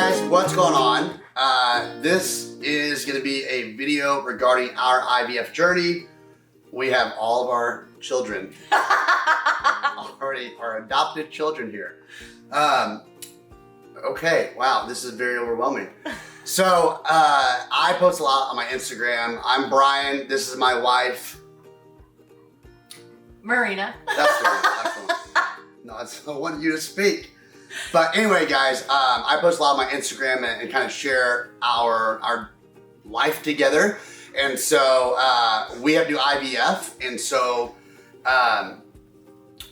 guys, what's going on? This is going to be a video regarding our IVF journey. We have all of our children, already our adopted children here. Okay, wow, this is very overwhelming. So I post a lot on my Instagram. I'm Brian, this is my wife. Marina. That's the one. No, I don't want you to speak. But anyway, guys, I post a lot on my Instagram and kind of share our life together. And so we have to do IVF. And so,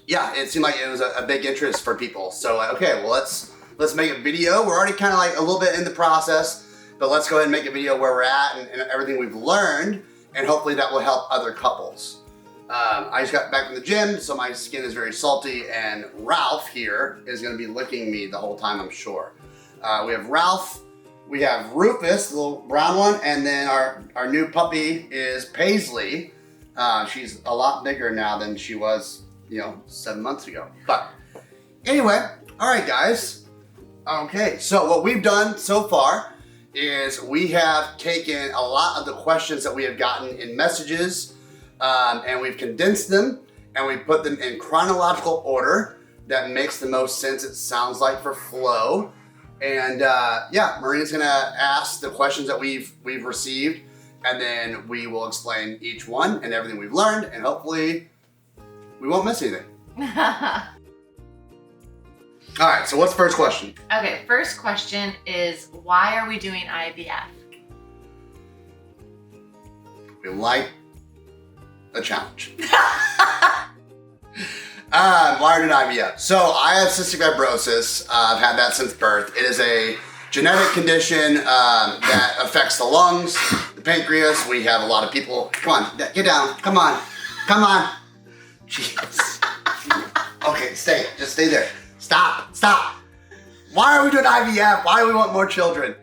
yeah, it seemed like it was a big interest for people. So, okay, well, let's make a video. We're already kind of like a little bit in the process, but let's go ahead and make a video where we're at and everything we've learned. And hopefully that will help other couples. I just got back from the gym, so my skin is very salty, and Ralph here is going to be licking me the whole time, I'm sure. We have Ralph, we have Rufus, the little brown one, and then our new puppy is Paisley. She's a lot bigger now than she was, 7 months ago. But anyway, all right, guys. Okay, so what we've done so far is we have taken a lot of the questions that we have gotten in messages, and we've condensed them and we put them in chronological order that makes the most sense, it sounds like, for flow. And yeah, Marina's gonna ask the questions that we've received, and then we will explain each one and everything we've learned, and hopefully we won't miss anything. All right, so what's the first question? Okay, first question is, why are we doing IVF? We like a challenge. Why are we doing IVF? So I have cystic fibrosis. I've had that since birth. It is a genetic condition that affects the lungs, the pancreas. We have a lot of people. Come on, get down. Come on. Come on. Jeez. Okay, just stay there. Stop. Why are we doing IVF? Why do we want more children?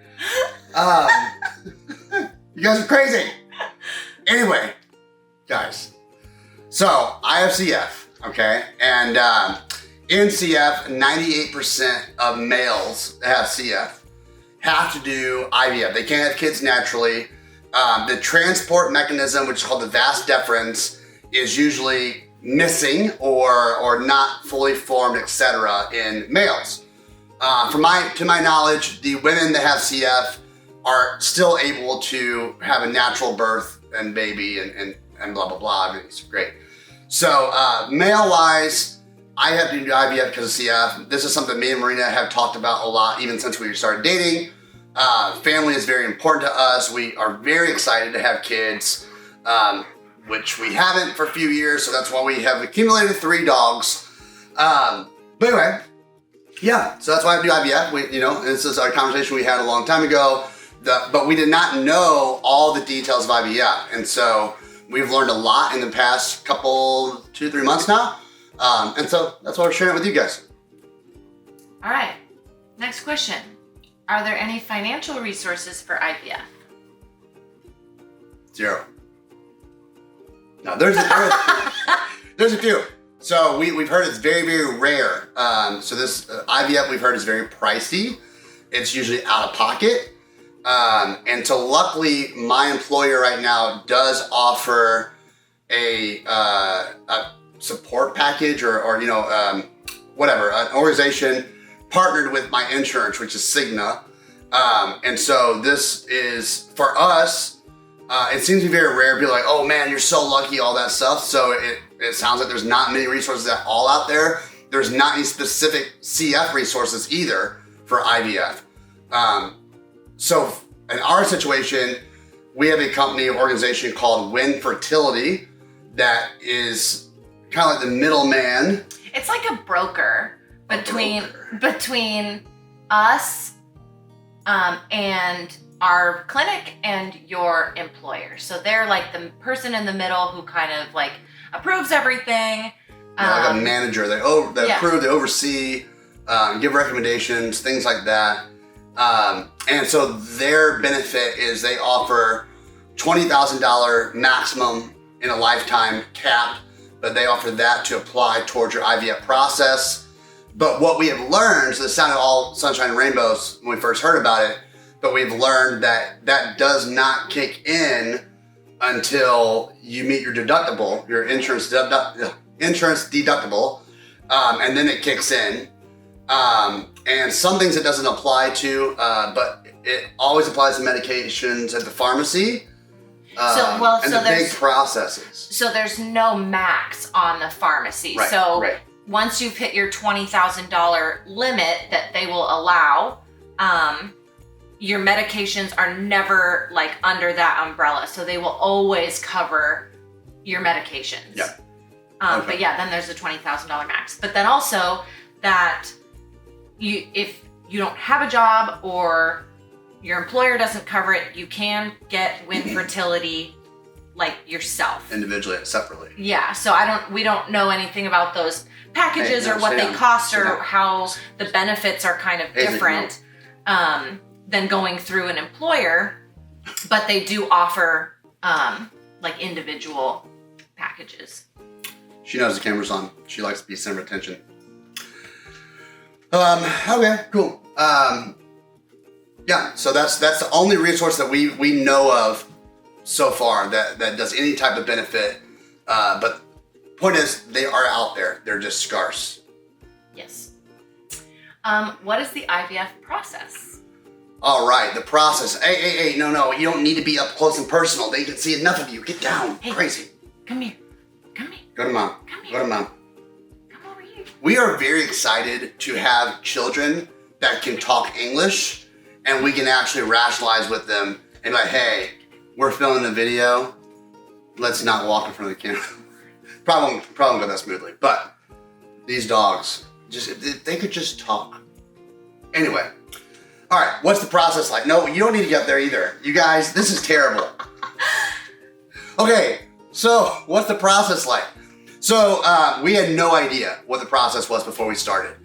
You guys are crazy. Anyway, guys, so I have CF, okay? And in CF, 98% of males that have CF have to do IVF. They can't have kids naturally. The transport mechanism, which is called the vas deferens, is usually missing or not fully formed, etc. in males. To my knowledge, the women that have CF are still able to have a natural birth and baby and blah, blah, blah. I mean, it's great. So male-wise, I have to do IVF because of CF. This is something me and Marina have talked about a lot, even since we started dating. Family is very important to us. We are very excited to have kids, which we haven't for a few years, so that's why we have accumulated 3 dogs. But anyway, yeah, so that's why I do IVF. This is our conversation we had a long time ago, but we did not know all the details of IVF, and so we've learned a lot in the past 2-3 months now, and so that's why we're sharing it with you guys. All right, next question. Are there any financial resources for IVF? 0. No, there's a few. So we've heard it's very, very rare. So this IVF we've heard is very pricey. It's usually out of pocket. And so luckily my employer right now does offer a support package or whatever, an organization partnered with my insurance, which is Cigna. And so this is, for us, it seems to be very rare. People are like, oh man, you're so lucky, all that stuff. So it sounds like there's not many resources at all out there. There's not any specific CF resources either for IVF. So in our situation, we have a company, organization called Win Fertility that is kind of like the middleman. It's like a broker between us and our clinic and your employer. So they're like the person in the middle who kind of like approves everything. Like a manager. They approve, they oversee, give recommendations, things like that. And so their benefit is they offer $20,000 maximum in a lifetime, capped, but they offer that to apply towards your IVF process. But what we have learned, so this sounded all sunshine and rainbows when we first heard about it, but we've learned that that does not kick in until you meet your deductible, your insurance deductible, and then it kicks in. And some things it doesn't apply to, but it always applies to medications at the pharmacy. And the big processes. So there's no max on the pharmacy. Right. Once you've hit your $20,000 limit that they will allow, your medications are never like under that umbrella. So they will always cover your medications. Yeah. Okay. But yeah, then there's a $20,000 max. But then also that if you don't have a job or your employer doesn't cover it, you can get Win Fertility like yourself. Individually, separately. Yeah, so we don't know anything about those packages or what they cost or how the benefits are kind of different than going through an employer, but they do offer like individual packages. She knows the camera's on. She likes to be center of attention. Okay, cool. Yeah, so that's the only resource that we know of so far that does any type of benefit. But point is, they are out there. They're just scarce. Yes. What is the IVF process? All right, the process. Hey, no, you don't need to be up close and personal. They can see enough of you. Get down. Hey, crazy. Come here. Go to mom. Come here. Go to mom. Come over here. We are very excited to have children that can talk English, and we can actually rationalize with them and be like, hey, we're filming a video. Let's not walk in front of the camera. Probably won't go that smoothly, but these dogs, if they could just talk. Anyway, all right, what's the process like? No, you don't need to get up there either. You guys, this is terrible. Okay, so what's the process like? So we had no idea what the process was before we started.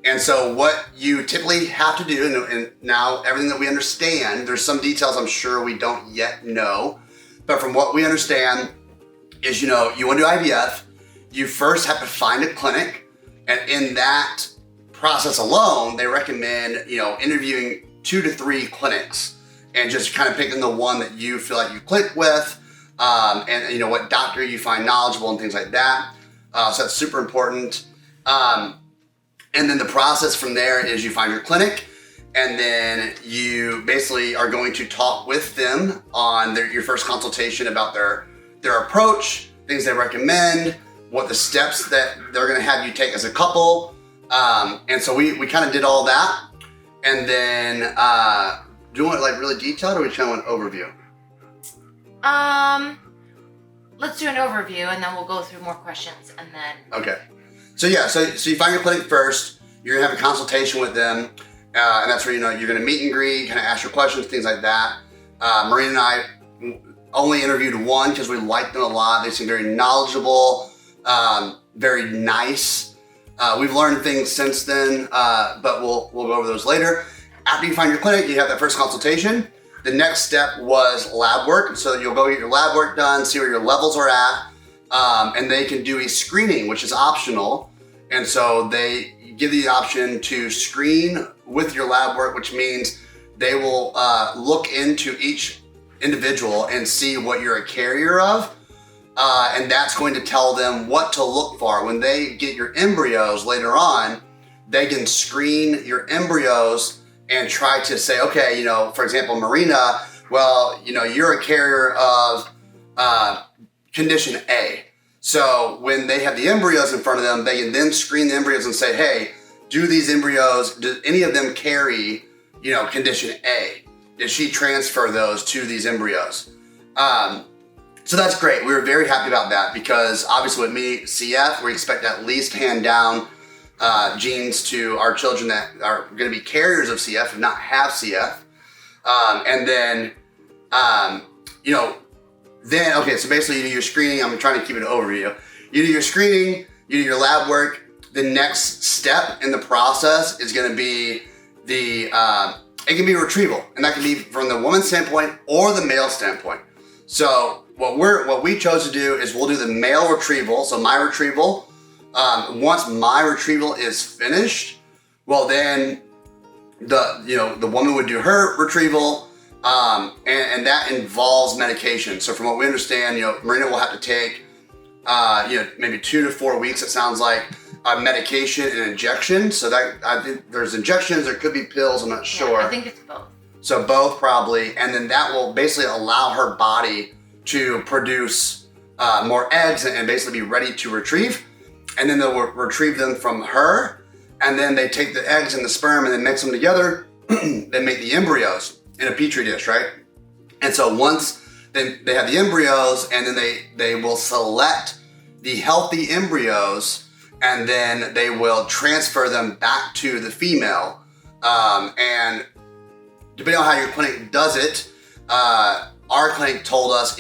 And so what you typically have to do, and now everything that we understand, there's some details I'm sure we don't yet know, but from what we understand is, you want to do IVF, you first have to find a clinic, and in that process alone, they recommend, interviewing 2 to 3 clinics and just kind of picking the one that you feel like you click with, and what doctor you find knowledgeable and things like that. So that's super important. And then the process from there is you find your clinic, and then you basically are going to talk with them on your first consultation about their approach, things they recommend, what the steps that they're going to have you take as a couple. And so we kind of did all that. And then do you want it like really detailed, or we kind of want an overview? Let's do an overview, and then we'll go through more questions, and then. Okay. So yeah, so you find your clinic first. You're gonna have a consultation with them, and that's where you're gonna meet and greet, kind of ask your questions, things like that. Marina and I only interviewed one because we liked them a lot. They seem very knowledgeable, very nice. We've learned things since then, but we'll go over those later. After you find your clinic, you have that first consultation. The next step was lab work. So you'll go get your lab work done, see where your levels are at, and they can do a screening, which is optional. And so they give you the option to screen with your lab work, which means they will look into each individual and see what you're a carrier of. And that's going to tell them what to look for. When they get your embryos later on, they can screen your embryos and try to say, okay, for example, Marina, well, you're a carrier of condition A. So when they have the embryos in front of them, they can then screen the embryos and say, hey, do any of them carry, condition A? Did she transfer those to these embryos? So that's great. We were very happy about that because obviously with me, CF, we expect to at least hand down genes to our children that are going to be carriers of CF and not have CF. And then, okay, so basically you do your screening. I'm trying to keep it an overview. You do your screening, you do your lab work. The next step in the process is going to be it can be retrieval, and that can be from the woman's standpoint or the male standpoint. So what we chose to do is we'll do the male retrieval, so my retrieval, once my retrieval is finished, well then the woman would do her retrieval, and that involves medication. So from what we understand, Marina will have to take, maybe 2 to 4 weeks, it sounds like, medication and injection. So that, I think there's injections, there could be pills, I'm not sure. I think it's both. So both probably, and then that will basically allow her body to produce more eggs and basically be ready to retrieve. And then they'll retrieve them from her, and then they take the eggs and the sperm and then mix them together. They make the embryos in a petri dish, right? And so once they have the embryos, and then they will select the healthy embryos, and then they will transfer them back to the female. And depending on how your clinic does it, our clinic told us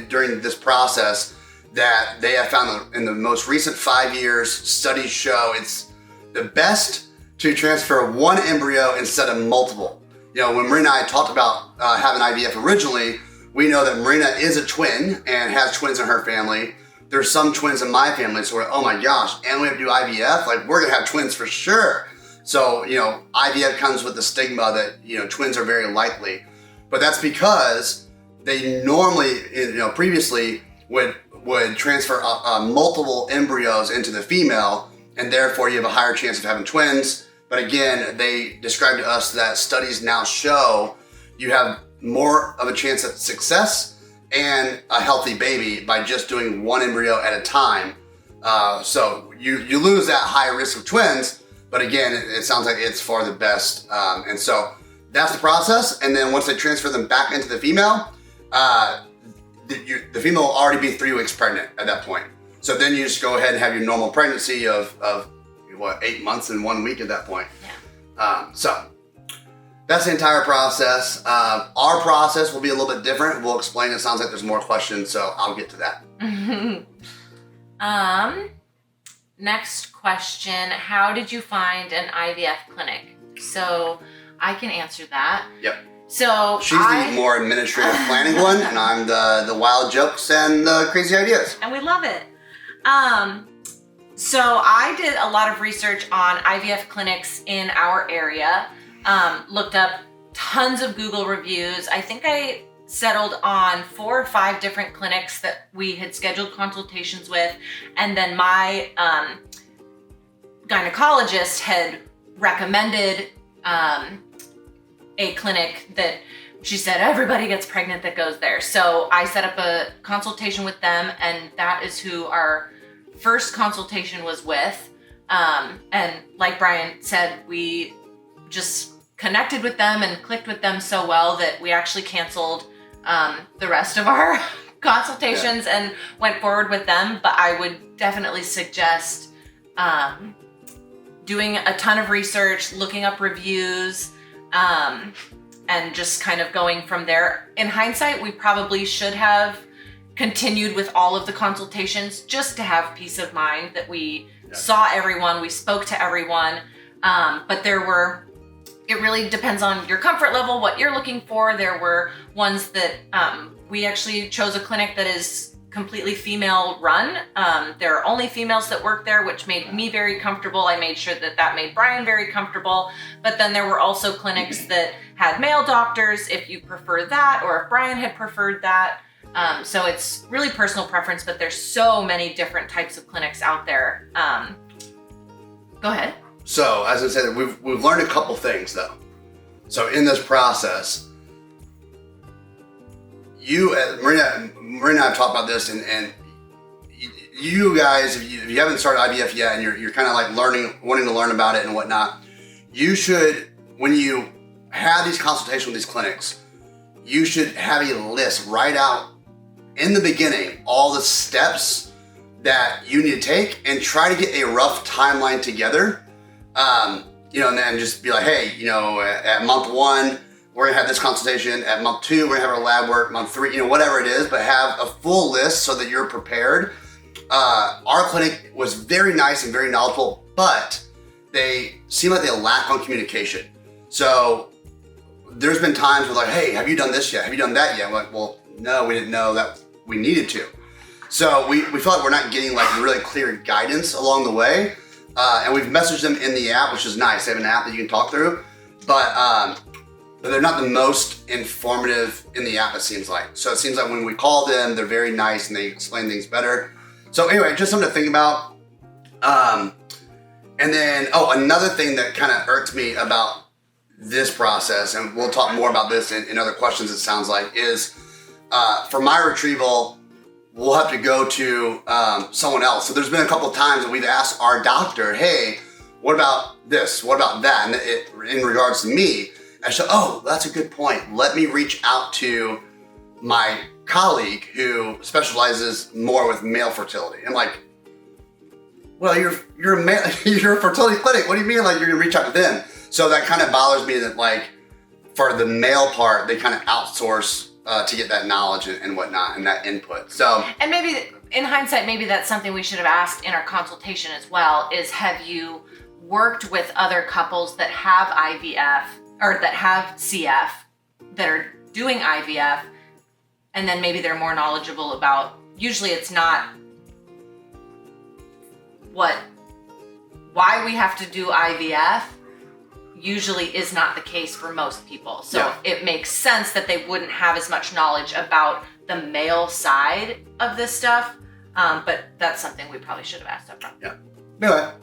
during this process that they have found in the most recent 5 years, studies show it's the best to transfer one embryo instead of multiple. When Marina and I talked about having IVF originally, we know that Marina is a twin and has twins in her family. There's some twins in my family, so we're, oh my gosh, and we have to do IVF? Like, we're gonna have twins for sure. So, IVF comes with the stigma that, twins are very likely. But that's because they normally, previously would transfer multiple embryos into the female, and therefore you have a higher chance of having twins. But again, they described to us that studies now show you have more of a chance of success and a healthy baby by just doing one embryo at a time. So you lose that high risk of twins, but again, it sounds like it's for the best. And so that's the process. And then once they transfer them back into the female, the female will already be 3 weeks pregnant at that point. So then you just go ahead and have your normal pregnancy of 8 months and 1 week at that point. Yeah. So that's the entire process. Our process will be a little bit different. We'll explain. It sounds like there's more questions, so I'll get to that. Next question. How did you find an IVF clinic? So I can answer that. Yep. So she's the more administrative planning one, and I'm the wild jokes and the crazy ideas. And we love it. So I did a lot of research on IVF clinics in our area. Looked up tons of Google reviews. I think I settled on 4 or 5 different clinics that we had scheduled consultations with. And then my gynecologist had recommended a clinic that she said everybody gets pregnant that goes there. So I set up a consultation with them, and that is who our first consultation was with. And like Brian said, we just connected with them and clicked with them so well that we actually canceled the rest of our consultations and went forward with them. But I would definitely suggest doing a ton of research, looking up reviews, and just kind of going from there. In hindsight, we probably should have continued with all of the consultations just to have peace of mind that we saw everyone, we spoke to everyone. But it really depends on your comfort level, what you're looking for. There were ones that we actually chose a clinic that is completely female run. There are only females that work there, which made me very comfortable. I made sure that made Brian very comfortable. But then there were also clinics that had male doctors, if you prefer that, or if Brian had preferred that. So it's really personal preference, but there's so many different types of clinics out there. Go ahead. So, as I said, we've learned a couple things though. So in this process, Marina and I have talked about this, and you guys, if you haven't started IVF yet, and you're kind of like wanting to learn about it and whatnot, you should, when you have these consultations with these clinics, you should have a list, write out in the beginning all the steps that you need to take, and try to get a rough timeline together. And then just be like, hey, at month 1, we're gonna have this consultation. At month 2, we're gonna have our lab work. Month 3, whatever it is, but have a full list so that you're prepared. Our clinic was very nice and very knowledgeable, but they seem like they lack on communication. So there's been times where like, hey, have you done this yet? Have you done that yet? I'm like, well, no, we didn't know that we needed to. So we feel like we're not getting like really clear guidance along the way. And we've messaged them in the app, which is nice. They have an app that you can talk through, but they're not the most informative in the app, it seems like. So it seems like when we call them, they're very nice and they explain things better. So anyway, just something to think about. And then, another thing that kind of irked me about this process, and we'll talk more about this in other questions, it sounds like, is for my retrieval, we'll have to go to someone else. So there's been a couple of times that we've asked our doctor, hey, what about this? What about that? And in regards to me, I said, that's a good point. Let me reach out to my colleague who specializes more with male fertility. I'm like, well, you're a male, you're a fertility clinic. What do you mean like you're gonna reach out to them? So that kind of bothers me that like for the male part, they kind of outsource to get that knowledge and whatnot and that input. So, and maybe in hindsight, maybe that's something we should have asked in our consultation as well, is have you worked with other couples that have IVF or that have CF that are doing IVF, and then maybe they're more knowledgeable about, usually it's not why we have to do IVF usually is not the case for most people. So It makes sense that they wouldn't have as much knowledge about the male side of this stuff. But that's something we probably should have asked up front. Yeah. Anyway,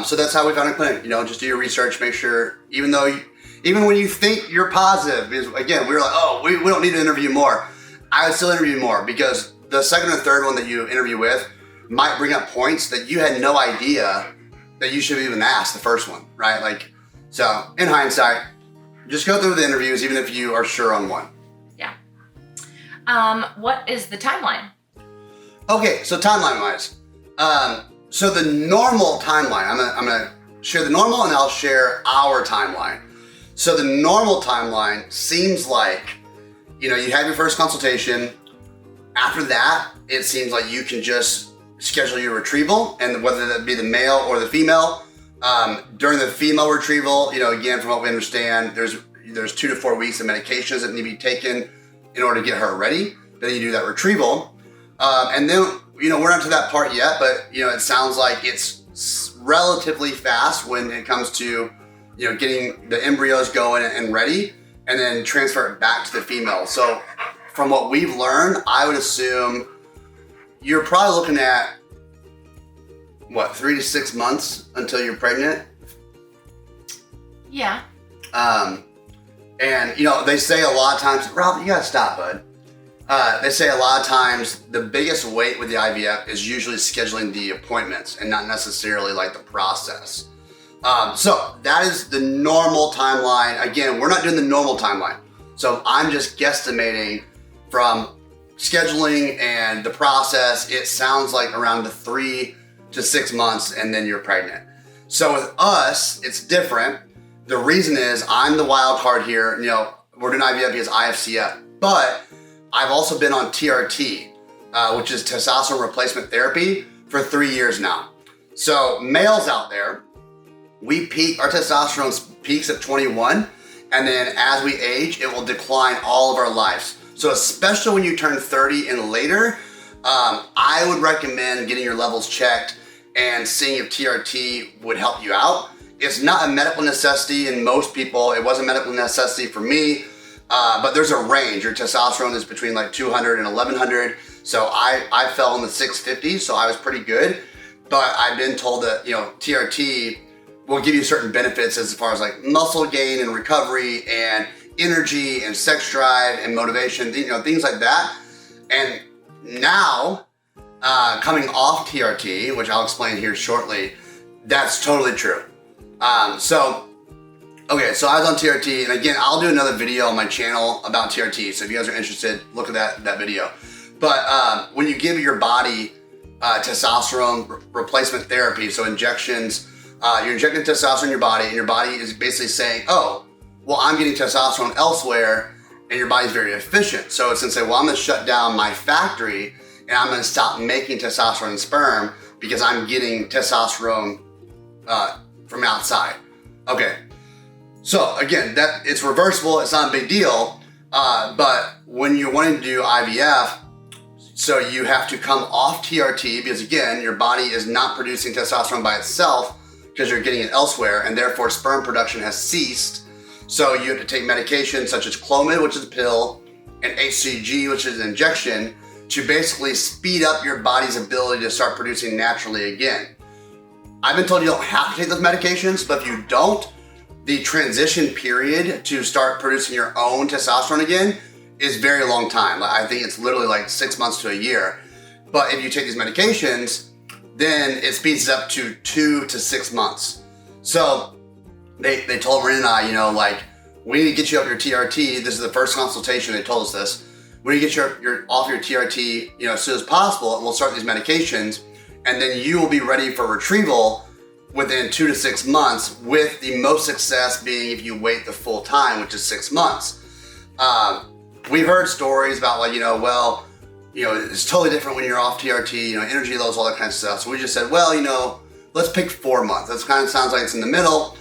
so that's how we found a clinic. Just do your research, make sure, even when you think you're positive, because again, we were like, we don't need to interview more. I would still interview more because the second or third one that you interview with might bring up points that you had no idea that you should have even asked the first one, right? Like, so in hindsight, just go through the interviews, even if you are sure on one. Yeah. What is the timeline? Okay, so timeline wise, so the normal timeline, I'm gonna share the normal and I'll share our timeline. So the normal timeline seems like, you have your first consultation. After that, it seems like you can just schedule your retrieval, and whether that be the male or the female. During the female retrieval, again, from what we understand, there's 2 to 4 weeks of medications that need to be taken in order to get her ready. Then you do that retrieval. And then, we're not to that part yet, but, it sounds like it's relatively fast when it comes to, getting the embryos going and ready, and then transfer it back to the female. So from what we've learned, I would assume you're probably looking at 3 to 6 months until you're pregnant. Yeah. And they say a lot of times, Rob, you gotta stop, bud. They say a lot of times the biggest weight with the IVF is usually scheduling the appointments and not necessarily like the process. So that is the normal timeline. Again, we're not doing the normal timeline. So I'm just guesstimating from scheduling and the process. It sounds like around the 3 to 6 months and then you're pregnant. So with us, it's different. The reason is I'm the wild card here. We're doing IVF because I have CF, but I've also been on TRT, which is testosterone replacement therapy, for 3 years now. So males out there, our testosterone peaks at 21, and then as we age, it will decline all of our lives. So especially when you turn 30 and later, I would recommend getting your levels checked and seeing if TRT would help you out. It's not a medical necessity in most people. It was a medical necessity for me, but there's a range. Your testosterone is between like 200 and 1100. So I fell in the 650, so I was pretty good. But I've been told that, TRT will give you certain benefits as far as like muscle gain and recovery and energy and sex drive and motivation, things like that. And now, coming off TRT, which I'll explain here shortly, that's totally true. So I was on TRT, and again, I'll do another video on my channel about TRT. So if you guys are interested, look at that video. But when you give your body testosterone replacement therapy, so injections, you're injecting testosterone in your body, and your body is basically saying, I'm getting testosterone elsewhere, and your body's very efficient. So it's gonna say, I'm gonna shut down my factory, and I'm gonna stop making testosterone and sperm because I'm getting testosterone from outside. Okay, so again, it's reversible, it's not a big deal, but when you're wanting to do IVF, So you have to come off TRT because again, your body is not producing testosterone by itself because you're getting it elsewhere, and therefore sperm production has ceased. So you have to take medications such as Clomid, which is a pill, and HCG, which is an injection, to basically speed up your body's ability to start producing naturally again. I've been told you don't have to take those medications, but if you don't, the transition period to start producing your own testosterone again is very long time. I think it's literally like 6 months to a year. But if you take these medications, then it speeds up to 2 to 6 months. So they told Marina and I, you know, like, we need to get you up your TRT. This is the first consultation. They told us this. We need to get you off your TRT, you know, as soon as possible, and we'll start these medications, and then you will be ready for retrieval within 2 to 6 months, with the most success being if you wait the full time, which is 6 months. We've heard stories about, like, you know, well, you know, it's totally different when you're off TRT, you know, energy levels, all that kind of stuff. So we just said, well, you know, let's pick 4 months. That kind of sounds like it's in the middle.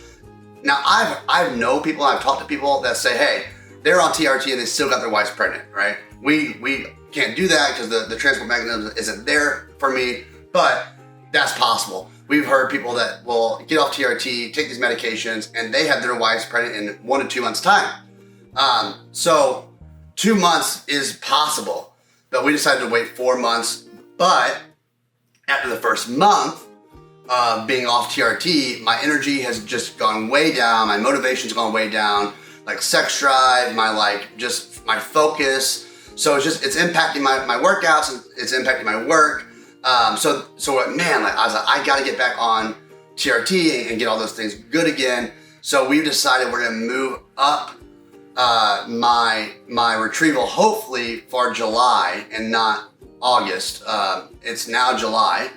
Now, I've known people, I've talked to people that say, hey, they're on TRT and they still got their wives pregnant, right? We can't do that because the transport mechanism isn't there for me, but that's possible. We've heard people that will get off TRT, take these medications, and they have their wives pregnant in 1 to 2 months' time. So 2 months is possible, but we decided to wait 4 months. But after the first month of being off TRT, my energy has just gone way down. My motivation's gone way down, like sex drive, my focus. So it's impacting my workouts, it's impacting my work. So man, like, I was like, I gotta get back on TRT and get all those things good again. So we've decided we're gonna move up my retrieval, hopefully for July and not August. It's now July.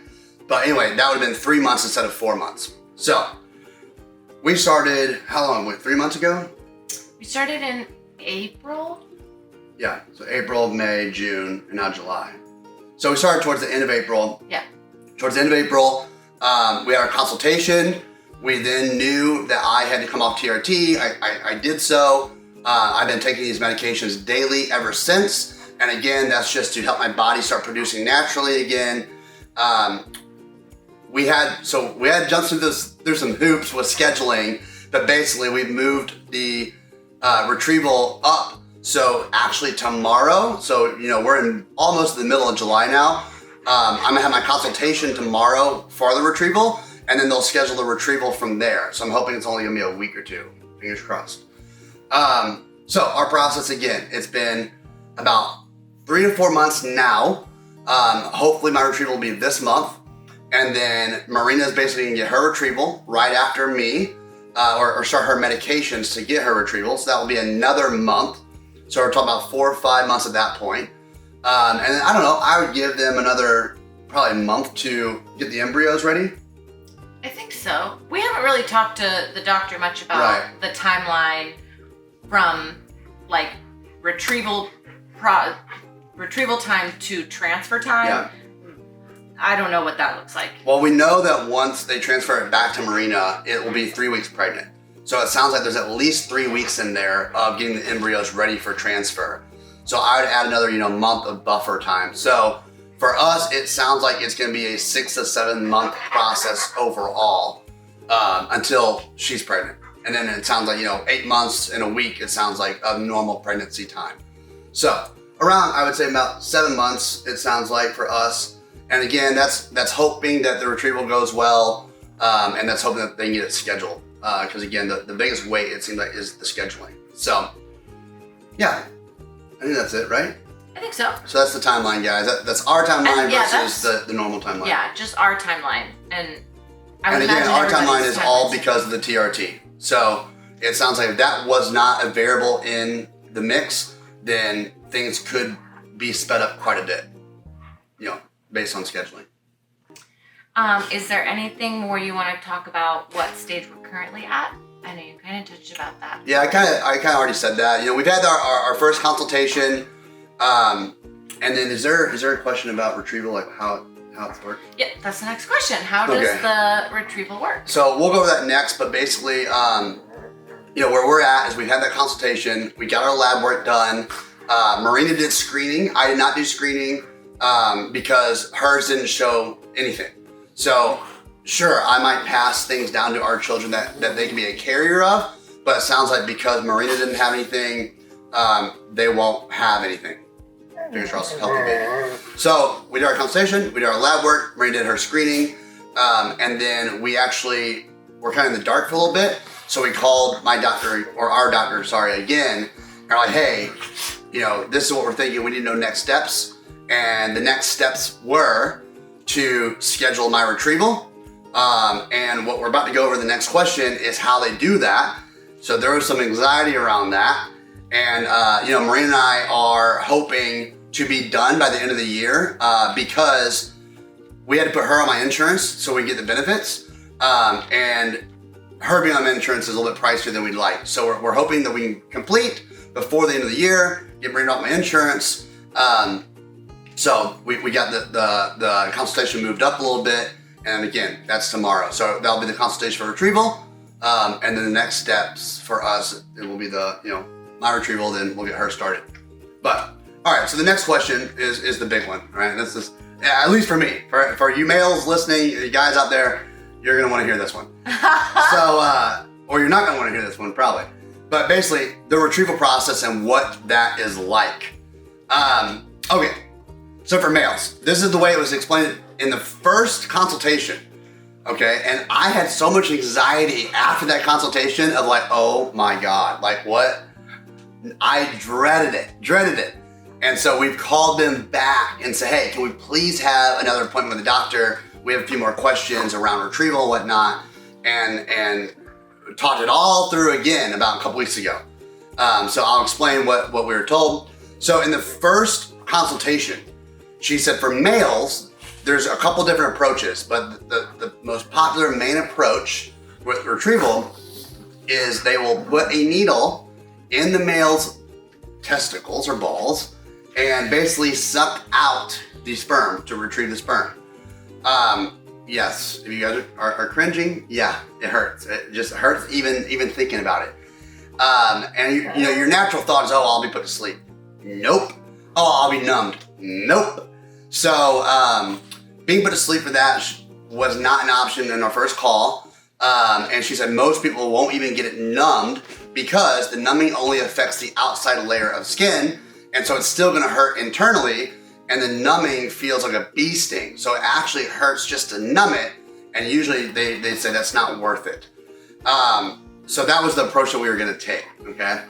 But anyway, that would have been 3 months instead of 4 months. So we started, how long? 3 months ago? We started in April. Yeah, so April, May, June, and now July. So we started towards the end of April. Yeah. Towards the end of April, we had our consultation. We then knew that I had to come off TRT. I did so. I've been taking these medications daily ever since. And again, that's just to help my body start producing naturally again. We had jumped through some hoops with scheduling, but basically we've moved the retrieval up. So actually tomorrow, so you know, we're in almost the middle of July now. I'm gonna have my consultation tomorrow for the retrieval, and then they'll schedule the retrieval from there. So I'm hoping it's only gonna be a week or two, fingers crossed. So our process, again, it's been about 3 to 4 months now. Hopefully my retrieval will be this month. And then Marina is basically gonna get her retrieval right after me, or start her medications to get her retrieval. So that will be another month. So we're talking about 4 or 5 months at that point. And then, I don't know, I would give them another probably month to get the embryos ready. I think so. We haven't really talked to the doctor much about the timeline from like retrieval time to transfer time. Yeah. I don't know what that looks like. Well, we know that once they transfer it back to Marina, it will be 3 weeks pregnant. So it sounds like there's at least 3 weeks in there of getting the embryos ready for transfer. So I would add another, month of buffer time. So for us, it sounds like it's gonna be a 6 to 7 month process overall until she's pregnant. And then it sounds like, 8 months and a week, it sounds like a normal pregnancy time. So around, I would say about 7 months, it sounds like for us. And again, that's hoping that the retrieval goes well, and that's hoping that they can get it scheduled. Because again, the biggest weight, it seems like, is the scheduling. So yeah, I think that's it, right? I think so. So that's the timeline, guys. That's our timeline versus the normal timeline. Yeah, just our timeline. And again, our timeline is all because of the TRT. So it sounds like if that was not a variable in the mix, then things could be sped up quite a bit, based on scheduling. Is there anything more you want to talk about what stage we're currently at? I know you kind of touched about that. Yeah, I kind of already said that. We've had our first consultation, and then is there a question about retrieval, like how it's worked? Yeah, that's the next question. How does the retrieval work? So we'll go over that next, but basically, where we're at is we've had that consultation, we got our lab work done. Marina did screening. I did not do screening. because hers didn't show anything. So sure, I might pass things down to our children that they can be a carrier of, but it sounds like because Marina didn't have anything, they won't have anything. Fingers crossed, healthy baby. So we did our consultation, we did our lab work, Marina did her screening, and then we actually were kind of in the dark for a little bit. So we called my doctor, or our doctor, sorry, again, and we're like, hey, this is what we're thinking. We need to know next steps. And the next steps were to schedule my retrieval. And what we're about to go over in the next question is how they do that. So there was some anxiety around that. And, Marina and I are hoping to be done by the end of the year because we had to put her on my insurance so we get the benefits. And her being on my insurance is a little bit pricier than we'd like. So we're hoping that we can complete before the end of the year, get Marina off my insurance. So we got the consultation moved up a little bit. And again, that's tomorrow. So that'll be the consultation for retrieval. And then the next steps for us, it will be my retrieval, then we'll get her started. But, all right, so the next question is the big one, right? This is, at least for me, for you males listening, you guys out there, you're gonna wanna hear this one. So, or you're not gonna wanna hear this one, probably. But basically, the retrieval process and what that is like. Okay, so for males, this is the way it was explained in the first consultation, okay? And I had so much anxiety after that consultation of like, oh my God, like what? I dreaded it. And so we've called them back and said, hey, can we please have another appointment with the doctor? We have a few more questions around retrieval and whatnot, and talked it all through again about a couple weeks ago. So I'll explain what we were told. So in the first consultation, she said for males, there's a couple different approaches, but the most popular main approach with retrieval is they will put a needle in the male's testicles or balls and basically suck out the sperm to retrieve the sperm. Yes, if you guys are cringing, yeah, it hurts. It just hurts even thinking about it. And your natural thought is, oh, I'll be put to sleep. Nope. Oh, I'll be numbed. Nope. So being put to sleep for that was not an option in our first call. And she said most people won't even get it numbed because the numbing only affects the outside layer of skin. And so it's still gonna hurt internally, and the numbing feels like a bee sting. So it actually hurts just to numb it, and usually they say that's not worth it. So that was the approach that we were gonna take, okay?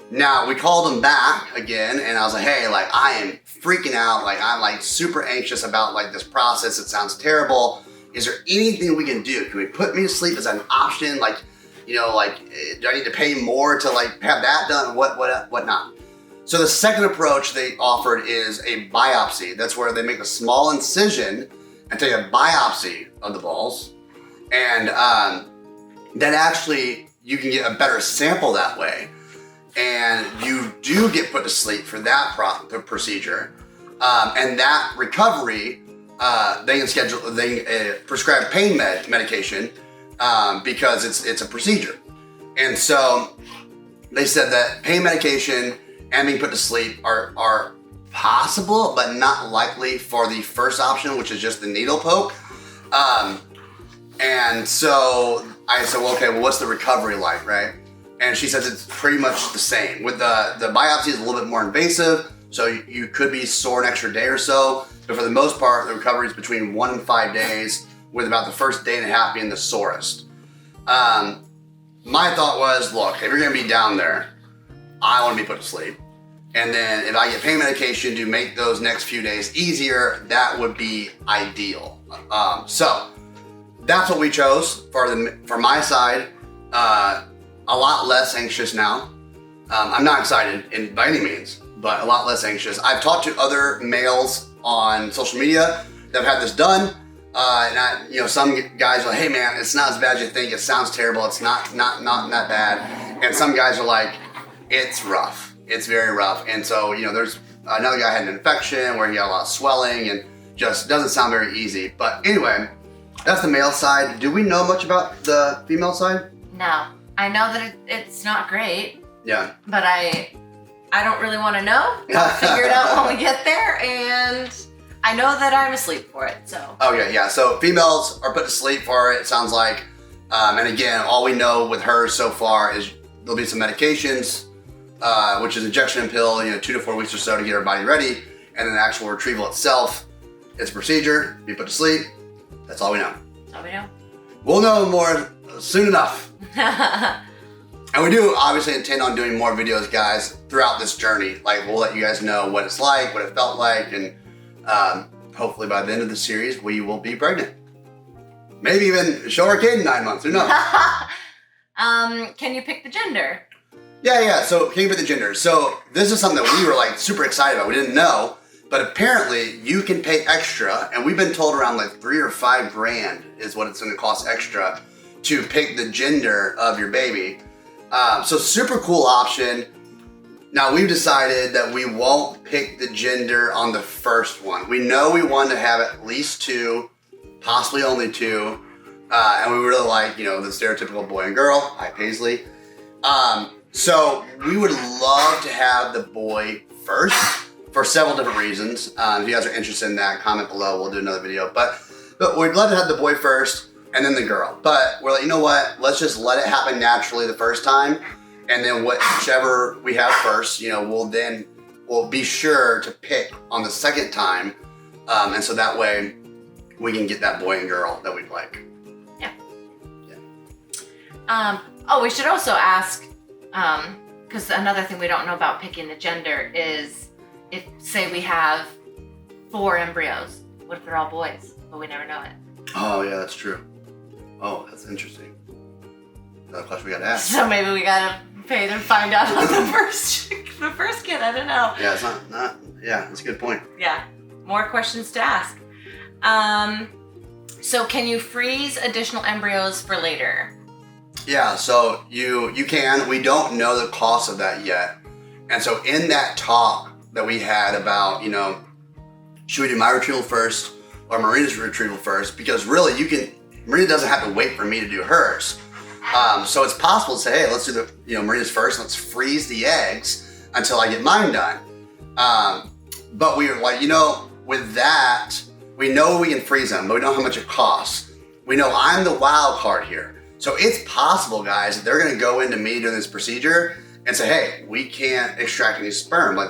Now we called them back again, and I was like, hey, like I am freaking out, like I'm like super anxious about like this process, it sounds terrible. Is there anything we can do? Can we put me to sleep as an option? Like, do I need to pay more to like have that done? What not? So the second approach they offered is a biopsy. That's where they make a small incision and take a biopsy of the balls. And that actually, you can get a better sample that way. And you do get put to sleep for that procedure. And that recovery, they can prescribe pain medication because it's a procedure. And so they said that pain medication and being put to sleep are possible, but not likely for the first option, which is just the needle poke. And so I said, well, okay, well, what's the recovery like, right? And she says it's pretty much the same. With the biopsy is a little bit more invasive, so you could be sore an extra day or so, but for the most part, the recovery is between 1 and 5 days, with about the first day and a half being the sorest. My thought was, look, if you're gonna be down there, I wanna be put to sleep. And then if I get pain medication to make those next few days easier, that would be ideal. So that's what we chose for my side. A lot less anxious now. I'm not excited by any means, but a lot less anxious. I've talked to other males on social media that have had this done. And some guys are like, hey man, it's not as bad as you think. It sounds terrible. It's not that bad. And some guys are like, it's rough. It's very rough. And so, there's another guy had an infection where he had a lot of swelling and just doesn't sound very easy. But anyway, that's the male side. Do we know much about the female side? No. I know that it's not great. Yeah. But I don't really want to know. I'll figure it out when we get there. And I know that I'm asleep for it, so. Okay, yeah. So females are put to sleep for it sounds like. And again, all we know with her so far is there'll be some medications, which is injection and pill, 2 to 4 weeks or so to get her body ready. And then the actual retrieval itself, it's a procedure, be put to sleep. That's all we know. That's all we know. We'll know more soon enough. And we do obviously intend on doing more videos, guys, throughout this journey. Like, we'll let you guys know what it's like, what it felt like, and hopefully by the end of the series, we will be pregnant. Maybe even show our kid in 9 months, who knows? Can you pick the gender? Yeah, so can you pick the gender? So this is something that we were like super excited about. We didn't know, but apparently you can pay extra, and we've been told around like $3 or $5 grand is what it's gonna cost extra to pick the gender of your baby. So super cool option. Now we've decided that we won't pick the gender on the first one. We know we want to have at least 2, possibly only 2. And we really like, the stereotypical boy and girl. Hi, Paisley. So we would love to have the boy first for several different reasons. If you guys are interested in that, comment below. We'll do another video. But we'd love to have the boy first and then the girl. But we're like, you know what? Let's just let it happen naturally the first time. And then whichever we have first, we'll be sure to pick on the second time. And so that way we can get that boy and girl that we'd like. Yeah. We should also ask, because another thing we don't know about picking the gender is if, say we have 4 embryos, what if they're all boys, but we never know it? Oh yeah, that's true. Oh, that's interesting. Another question we gotta ask. So maybe we gotta pay to find out about the first kid. I don't know. Yeah, it's not. Yeah, that's a good point. Yeah, more questions to ask. So can you freeze additional embryos for later? Yeah, so you can. We don't know the cost of that yet. And so in that talk that we had about, should we do my retrieval first or Marina's retrieval first? Because really Marina doesn't have to wait for me to do hers. So it's possible to say, hey, let's do the, Marina's first, let's freeze the eggs until I get mine done. But we were like, with that, we know we can freeze them, but we know how much it costs. We know I'm the wild card here. So it's possible, guys, that they're gonna go into me doing this procedure and say, hey, we can't extract any sperm. Like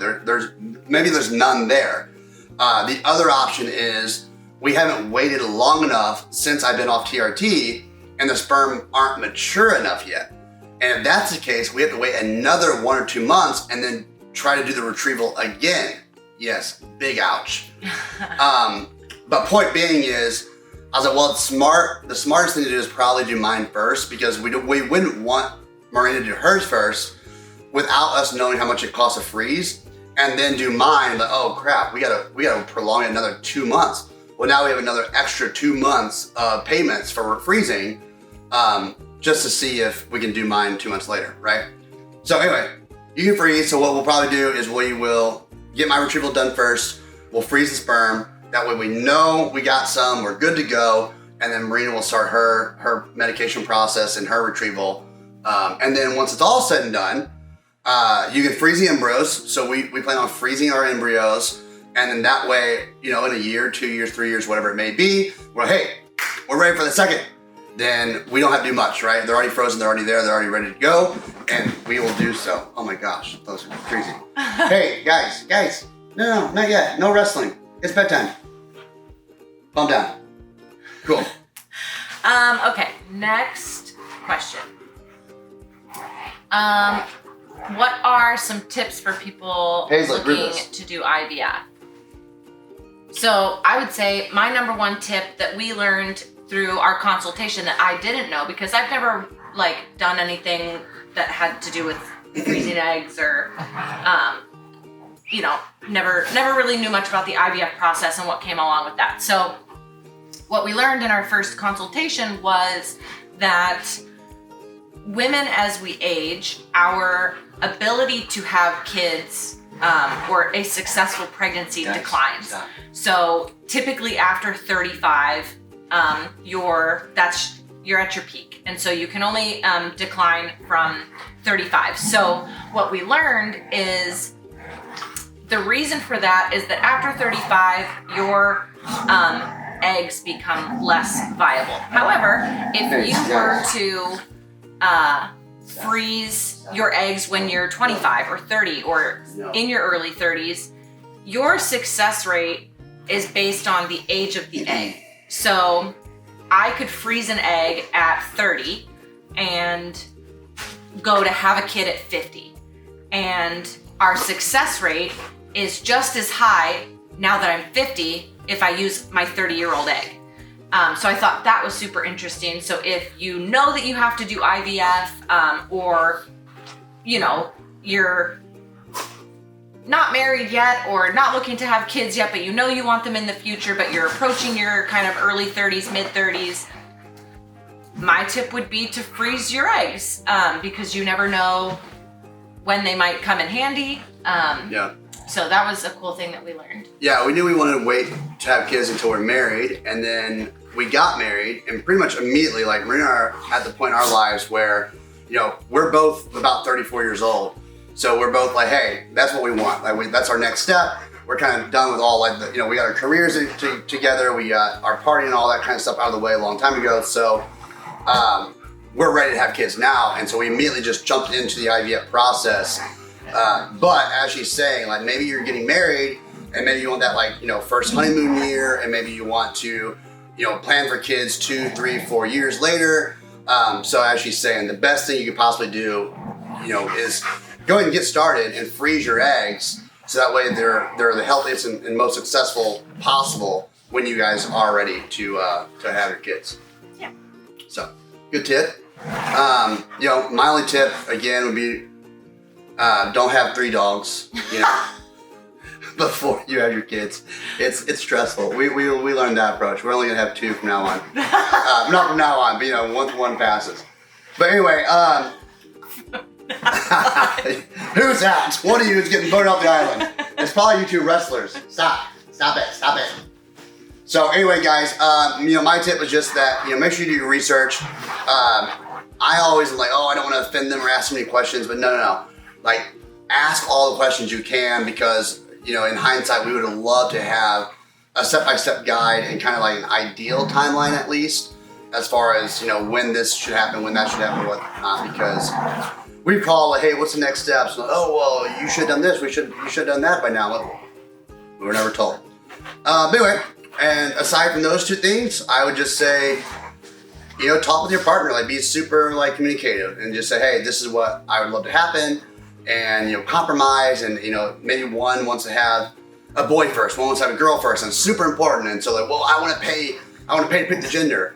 maybe there's none there. The other option is we haven't waited long enough since I've been off TRT and the sperm aren't mature enough yet. And if that's the case, we have to wait another 1 or 2 months and then try to do the retrieval again. Yes, big ouch. But point being is, I was like, well, the smartest thing to do is probably do mine first, because we wouldn't want Marina to do hers first without us knowing how much it costs to freeze, and then do mine. Like, oh crap, we gotta prolong it another 2 months. Well, now we have another extra 2 months of payments for freezing, just to see if we can do mine 2 months later, right? So anyway, you can freeze. So what we'll probably do is we will get my retrieval done first. We'll freeze the sperm. That way we know we got some, we're good to go. And then Marina will start her medication process and her retrieval. And then once it's all said and done, you can freeze the embryos. So we plan on freezing our embryos. And then that way, in a year, 2 years, 3 years, whatever it may be, we're ready for the second. Then we don't have to do much, right? They're already frozen, they're already there, they're already ready to go. And we will do so. Oh my gosh, that was crazy. Hey, guys, no, not yet, no wrestling. It's bedtime. Calm down. Cool. Okay, next question. What are some tips for people looking to do IVF? So I would say my number one tip that we learned through our consultation that I didn't know, because I've never done anything that had to do with freezing eggs or, never really knew much about the IVF process and what came along with that. So what we learned in our first consultation was that women, as we age, our ability to have kids or a successful pregnancy declines. So typically after 35, you're at your peak. And so you can only decline from 35. So what we learned is the reason for that is that after 35, your eggs become less viable. However, if you were to freeze your eggs when you're 25 or 30 or in your early 30s, your success rate is based on the age of the egg. So I could freeze an egg at 30 and go to have a kid at 50. And our success rate is just as high now that I'm 50 if I use my 30-year-old egg. So I thought that was super interesting. So if you know that you have to do IVF, or you're not married yet or not looking to have kids yet, but you want them in the future, but you're approaching your kind of early 30s, mid 30s, my tip would be to freeze your eggs, because you never know when they might come in handy. So that was a cool thing that we learned. Yeah, we knew we wanted to wait to have kids until we're married, and then we got married, and pretty much immediately, like, Marina are at the point in our lives where, we're both about 34 years old. So we're both like, hey, that's what we want. Like, that's our next step. We're kind of done with all, like, we got our careers together. We got our party and all that kind of stuff out of the way a long time ago. So we're ready to have kids now. And so we immediately just jumped into the IVF process. But as she's saying, like, maybe you're getting married and maybe you want that, like, first honeymoon year, and maybe you want to, plan for kids 2, 3, 4 years later. So as she's saying, the best thing you could possibly do, is go ahead and get started and freeze your eggs, so that way they're the healthiest and most successful possible when you guys are ready to have your kids. Yeah. So, good tip. My only tip again would be don't have 3 dogs. Before you have your kids, it's stressful. We learned that approach. We're only gonna have 2 from now on. Not from now on, but once one passes. But anyway. Who's that? One of you is getting voted off the island. It's probably you 2 wrestlers. Stop it. So anyway, guys, my tip was just that, make sure you do your research. I always am like, I don't want to offend them or ask them any questions, but no. Like, ask all the questions you can, because, in hindsight, we would have loved to have a step-by-step guide and kind of like an ideal timeline, at least, as far as, when this should happen, when that should happen, whatnot, because we've called, like, hey, what's the next steps? Like, you should have done this. You should have done that by now. Well, we were never told. But anyway, and aside from those 2 things, I would just say, talk with your partner. Like, be super, like, communicative, and just say, hey, this is what I would love to happen, and, compromise, and, maybe one wants to have a boy first, one wants to have a girl first, and it's super important. And so, like, well, I want to pay to pick the gender.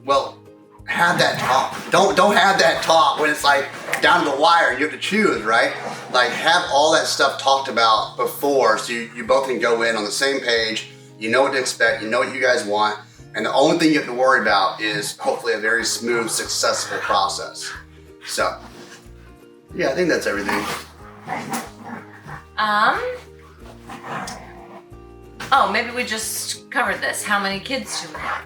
Well, have that talk. Don't have that talk when it's like down to the wire and you have to choose, right? Like, have all that stuff talked about before, so you both can go in on the same page. You know what to expect. You know what you guys want, and the only thing you have to worry about is hopefully a very smooth, successful process. So, yeah, I think that's everything. Maybe we just covered this. How many kids do we have?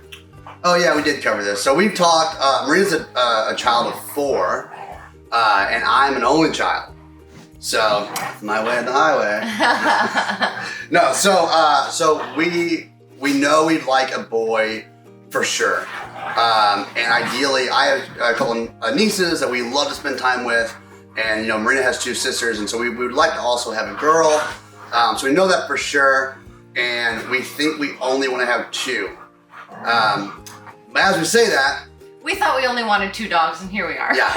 Oh yeah, we did cover this. So we've talked, Marina's a child of 4, and I'm an only child. So, my way or the highway. No, so we know we'd like a boy for sure. And ideally, I have a couple of nieces that we love to spend time with, and Marina has 2 sisters, and so we would like to also have a girl. So we know that for sure, and we think we only want to have 2. But as we say that, we thought we only wanted 2 dogs, and here we are. Yeah.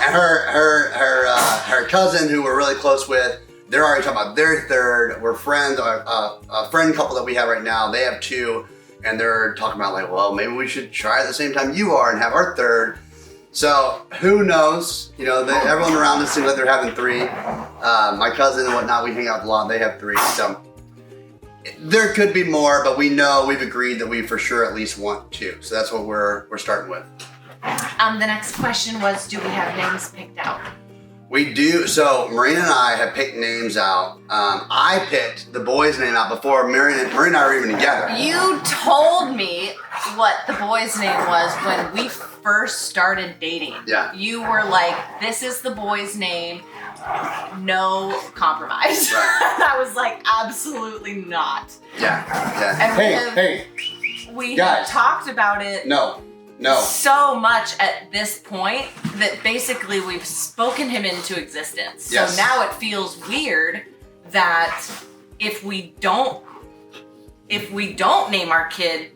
And her cousin, who we're really close with, they're already talking about their 3rd. We're friends. A friend couple that we have right now, they have 2, and they're talking about, like, well, maybe we should try at the same time you are and have our 3rd. So who knows? Everyone around us seems like they're having 3. My cousin and whatnot, we hang out a lot. They have 3. So there could be more, but we've agreed that we for sure at least want 2. So that's what we're starting with. The next question was, do we have names picked out? We do. So Marina and I have picked names out. I picked the boy's name out before Marina and I were even together. You told me what the boy's name was when we first started dating, you were like, this is the boy's name, no compromise. Right. I was like, absolutely not. Yeah. And we have talked about it so much at this point that basically we've spoken him into existence. Yes. So now it feels weird that if we don't name our kid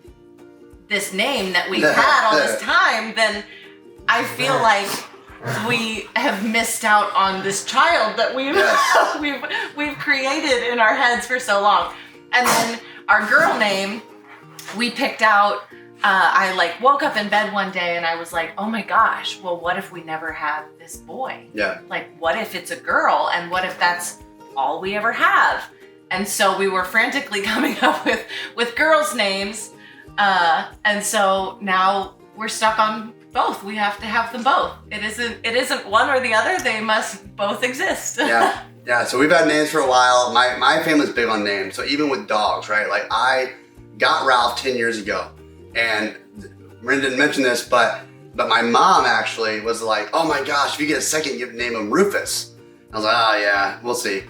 this name that we've had all this time, then I feel like we have missed out on this child that we've created in our heads for so long. And then our girl name, we picked out. I like woke up in bed one day and I was like, oh my gosh, well, what if we never have this boy? Yeah. Like, what if it's a girl, and what if that's all we ever have? And so we were frantically coming up with girls' names. And so now we're stuck on both. We have to have them both. It isn't one or the other. They must both exist. Yeah. So we've had names for a while. My family's big on names. So even with dogs, right? Like I got Ralph 10 years ago, and Marina didn't mention this, but my mom actually was like, oh my gosh, if you get a second, you name him Rufus. I was like, oh yeah, we'll see.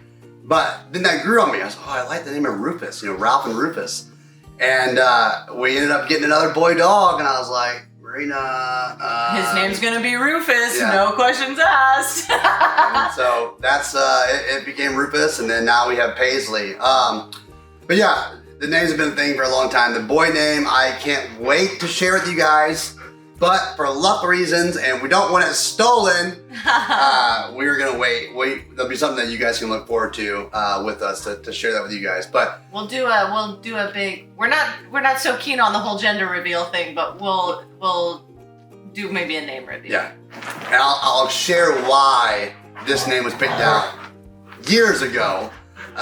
But then that grew on me. I was like, oh, I like the name of Rufus, Ralph and Rufus. And we ended up getting another boy dog, and I was like, Marina. His name's gonna be Rufus, no questions asked. And so that's, it became Rufus, and then now we have Paisley. But yeah, the names have been a thing for a long time. The boy name, I can't wait to share with you guys. But for luck reasons, and we don't want it stolen, we're gonna wait. There'll be something that you guys can look forward to with us to share that with you guys. But we'll do a big. We're not so keen on the whole gender reveal thing, but we'll do maybe a name reveal. Yeah, and I'll share why this name was picked out years ago, and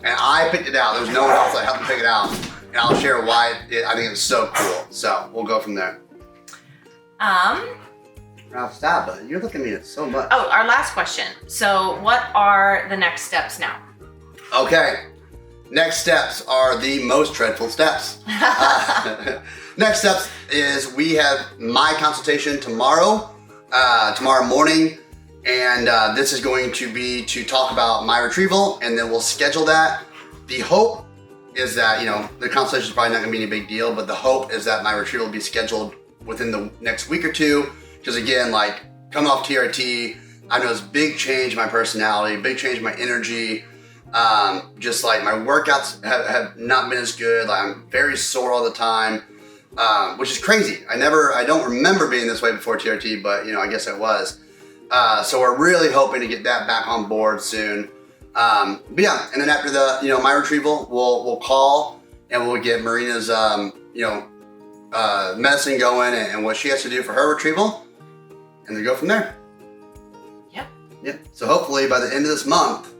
I picked it out. There was no one else that helped me pick it out, and I'll share why I think it's so cool. So we'll go from there. Ralph, stop it. You're looking at me so much. Oh, our last question. So what are the next steps now? Okay. Next steps are the most dreadful steps. Next steps is we have my consultation tomorrow morning. And this is going to be to talk about my retrieval, and then we'll schedule that. The hope is that, the consultation is probably not gonna be any big deal, but the hope is that my retrieval will be scheduled within the next week or two, because again, like coming off TRT, I know it's big change in my personality, big change in my energy. Just like my workouts have not been as good. Like I'm very sore all the time, which is crazy. I don't remember being this way before TRT, but I guess I was. So we're really hoping to get that back on board soon. But yeah, and then after the my retrieval, we'll call and we'll get Marina's medicine going and what she has to do for her retrieval, and then go from there. Yep. So hopefully by the end of this month,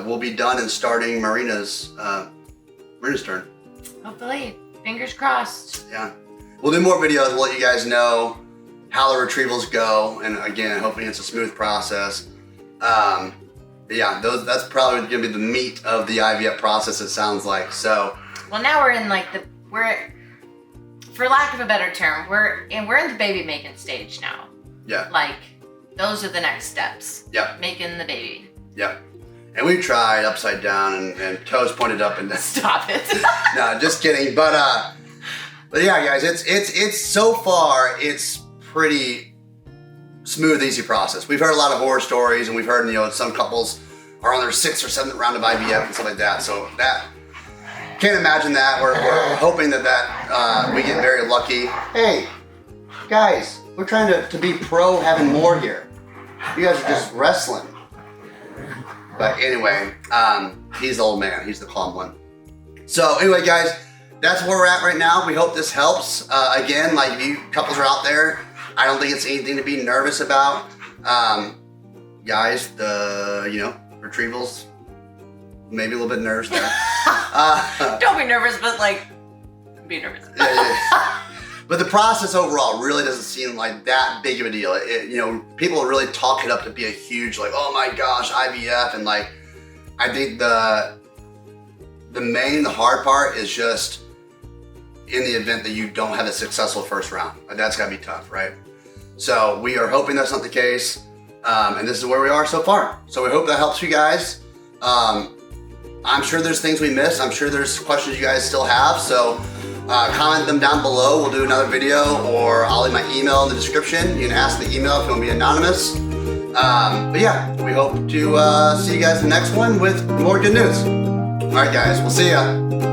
we'll be done and starting Marina's turn. Hopefully, fingers crossed. Yeah, we'll do more videos. We'll let you guys know how the retrievals go, and again, hoping it's a smooth process. But yeah, that's probably gonna be the meat of the IVF process. It sounds like so. Well, now we're in for lack of a better term, we're in the baby making stage now. Yeah. Like, those are the next steps. Yeah. Making the baby. Yeah. And we tried upside down and toes pointed up and stop it. No, just kidding. But yeah, guys, it's so far it's pretty smooth, easy process. We've heard a lot of horror stories, and we've heard some couples are on their 6th or 7th round of IVF and stuff like that. So that. Can't imagine that. We're hoping that we get very lucky. Hey, guys, we're trying to be pro having more here. You guys are just wrestling. But anyway, he's the old man. He's the calm one. So anyway, guys, that's where we're at right now. We hope this helps. Again, like if you couples are out there, I don't think it's anything to be nervous about. Guys, the retrievals. Maybe a little bit nervous there. Don't be nervous, but be nervous. Yeah. But the process overall really doesn't seem like that big of a deal. People really talk it up to be a huge, oh my gosh, IVF, and I think the hard part is just in the event that you don't have a successful first round. That's gotta be tough, right? So we are hoping that's not the case. And this is where we are so far. So we hope that helps you guys. I'm sure there's things we missed. I'm sure there's questions you guys still have. So comment them down below. We'll do another video, or I'll leave my email in the description. You can ask the email if you want to be anonymous. But yeah, we hope to see you guys in the next one with more good news. All right, guys, we'll see ya.